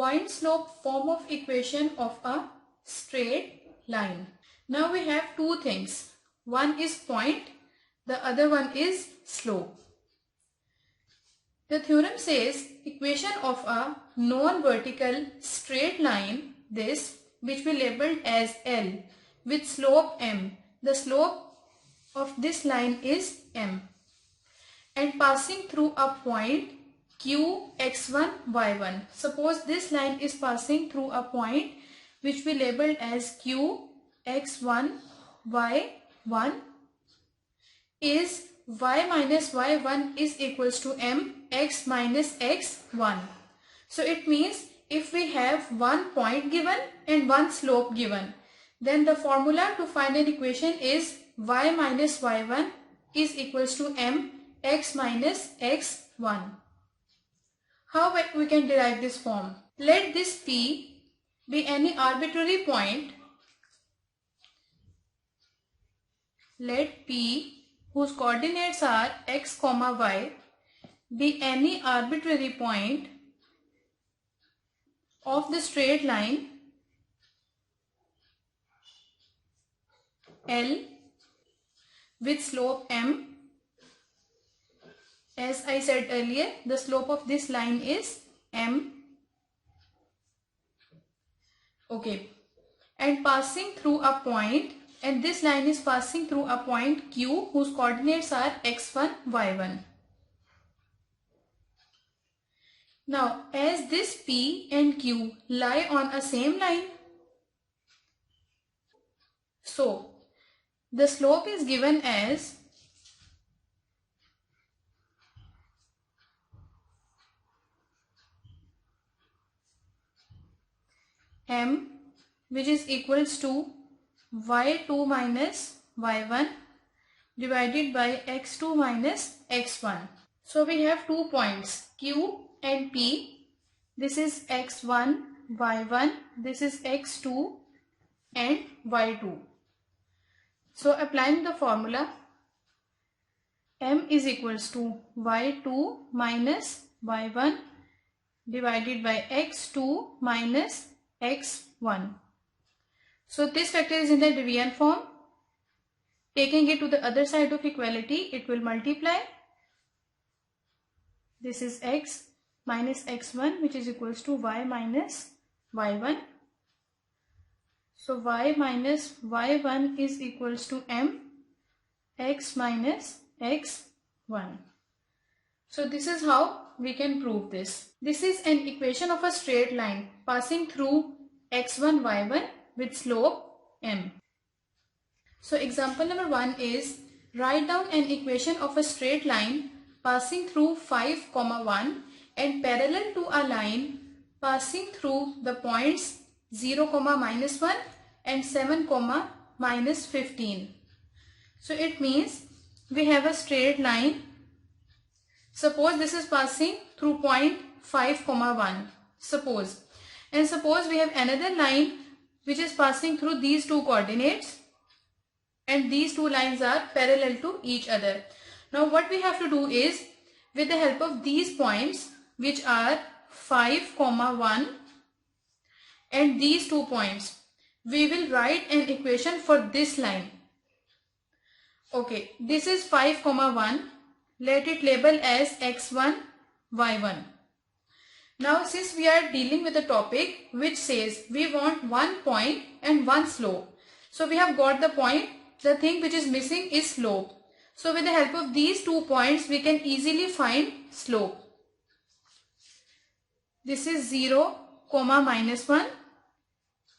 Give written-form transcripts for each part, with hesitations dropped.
point slope form of equation of a straight line. Now we have two things. One is point, the other one is slope. The theorem says equation of a non-vertical straight line, this which we labeled as L with slope m. The slope of this line is m and passing through a point q x1 y1. Suppose this line is passing through a point which we labeled as q x1 y1 is y minus y1 is equals to m x minus x1. So it means if we have one point given and one slope given, then the formula to find an equation is y minus y1 is equals to m x minus x1. How we can derive this form? Let this P be any arbitrary point. Let P, whose coordinates are x, y, be any arbitrary point of the straight line L with slope m. As I said earlier, the slope of this line is m. Okay, and passing through a point, and this line is passing through a point q whose coordinates are x1, y1. Now, as this P and Q lie on a same line, so the slope is given as m, which is equals to y2 minus y1 divided by x2 minus x1. So we have 2 points Q and P. This is x1, y1, this is x2 and y2. So applying the formula, m is equals to y2 minus y1 divided by x2 minus x1. So this vector is in the deviant form. Taking it to the other side of equality, it will multiply. This is x minus x1, which is equals to y minus y1. So y minus y1 is equals to m x minus x1. So this is how we can prove this. This is an equation of a straight line passing through x1 y1 with slope m. So example number 1 is write down an equation of a straight line passing through 5, 1 and parallel to a line passing through the points 0, minus 1 and 7, minus 15. So it means we have a straight line. Suppose this is passing through point 5, 1. Suppose. And suppose we have another line which is passing through these two coordinates and these two lines are parallel to each other. Now what we have to do is, with the help of these points which are 5, 1 and these 2 points, we will write an equation for this line. Okay, this is 5, 1. Let it label as x1, y1. Now since we are dealing with a topic which says we want one point and one slope. So we have got the point. The thing which is missing is slope. So with the help of these 2 points, we can easily find slope. This is 0, minus 1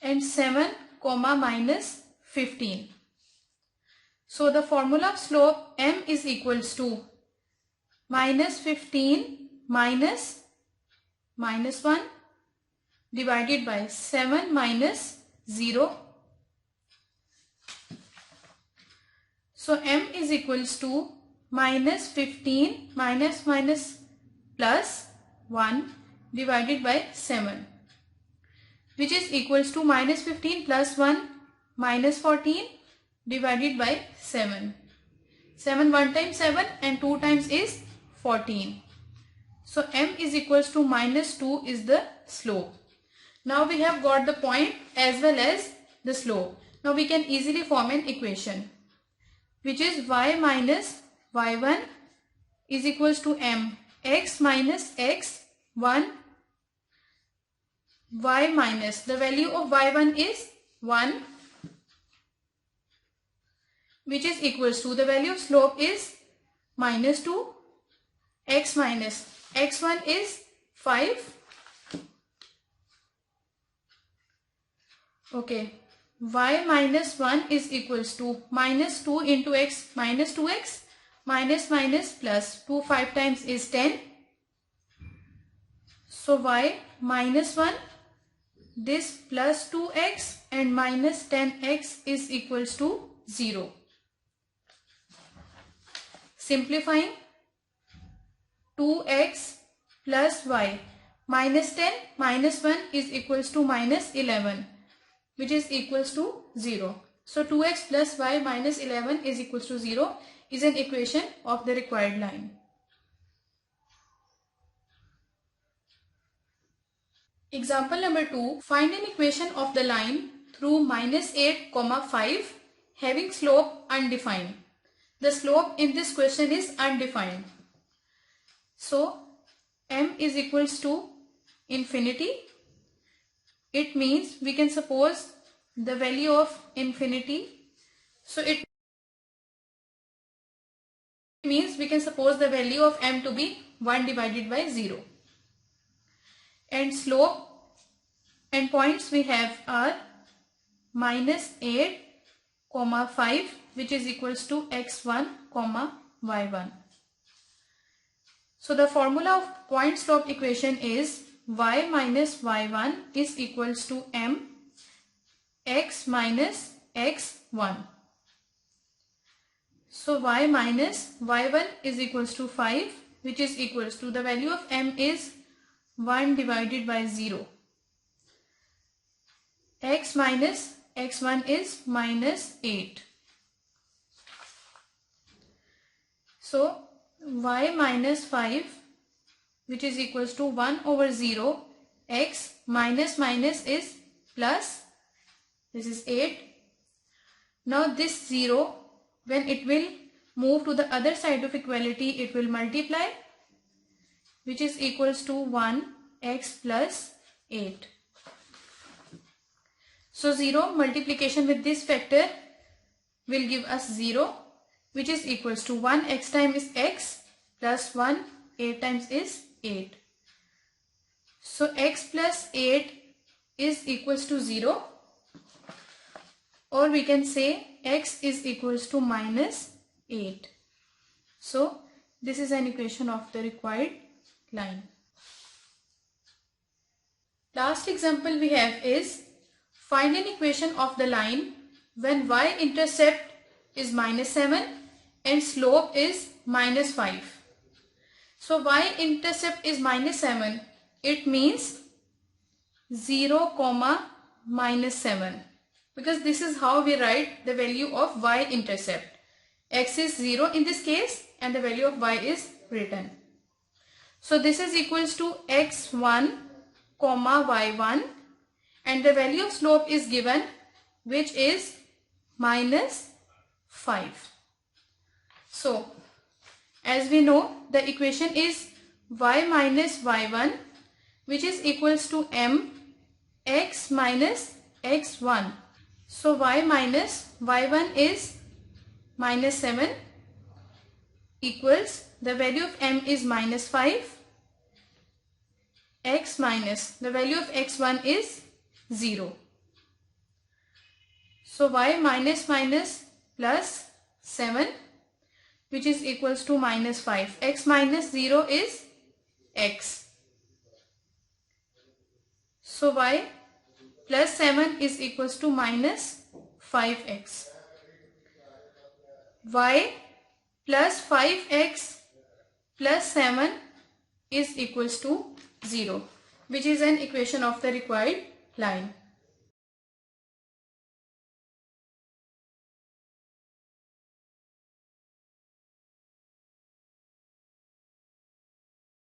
and 7, minus 15. So the formula of slope m is equals to minus 15 minus 1 divided by 7 minus 0. So m is equals to minus 15 minus plus 1 divided by 7, which is equals to minus 15 plus 1 minus 14 divided by 7. 7 1 times 7 and 2 times is 14. So m is equals to minus 2 is the slope. Now we have got the point as well as the slope. Now we can easily form an equation which is y minus y1 is equals to m x minus x1 y minus the value of y1 is 1 which is equals to the value of slope is minus 2 x minus x1 is 5. Okay, y minus 1 is equals to minus 2 into x minus 2x minus minus plus 2 5 times is 10. So y minus 1, this plus 2x and minus 10x is equals to 0. Simplifying, 2x plus y minus 10 minus 1 is equals to minus 11 which is equals to 0. So 2x plus y minus 11 is equals to 0 is an equation of the required line. Example number 2. Find an equation of the line through minus 8, 5 having slope undefined. The slope in this question is undefined. So m is equals to infinity. It means we can suppose the value of infinity. So it means we can suppose the value of m to be 1 divided by 0. And slope and points we have are minus 8, 5 which is equals to x1, y1. So the formula of point slope equation is y minus y1 is equals to m x minus x1. So y minus y1 is equals to 5 which is equals to the value of m is 1 divided by 0. X minus x1 is minus 8. So y minus 5 which is equals to 1 over 0, x minus minus is plus, this is 8. Now this 0, when it will move to the other side of equality, it will multiply which is equals to 1x plus 8. So 0 multiplication with this factor will give us 0 which is equals to 1x times is x plus 1 8 times is 8. So x plus 8 is equals to 0, or we can say x is equals to minus 8. So this is an equation of the required line. Last example we have is find an equation of the line when y-intercept is minus 7 and slope is minus 5. So y-intercept is minus 7. It means 0, minus 7. Because this is how we write the value of y-intercept. X is 0 in this case and the value of y is written. So this is equals to x1, y1 and the value of slope is given which is minus 5. So as we know, the equation is y minus y1 which is equals to m x minus x1. So y minus y1 is minus 7 equals the value of m is minus 5, x minus the value of x1 is 0. So y minus minus plus 7 which is equals to minus 5. X minus 0 is x. So y plus 7 is equals to minus 5x. Y plus 5x plus 7 is equals to 0, which is an equation of the required line.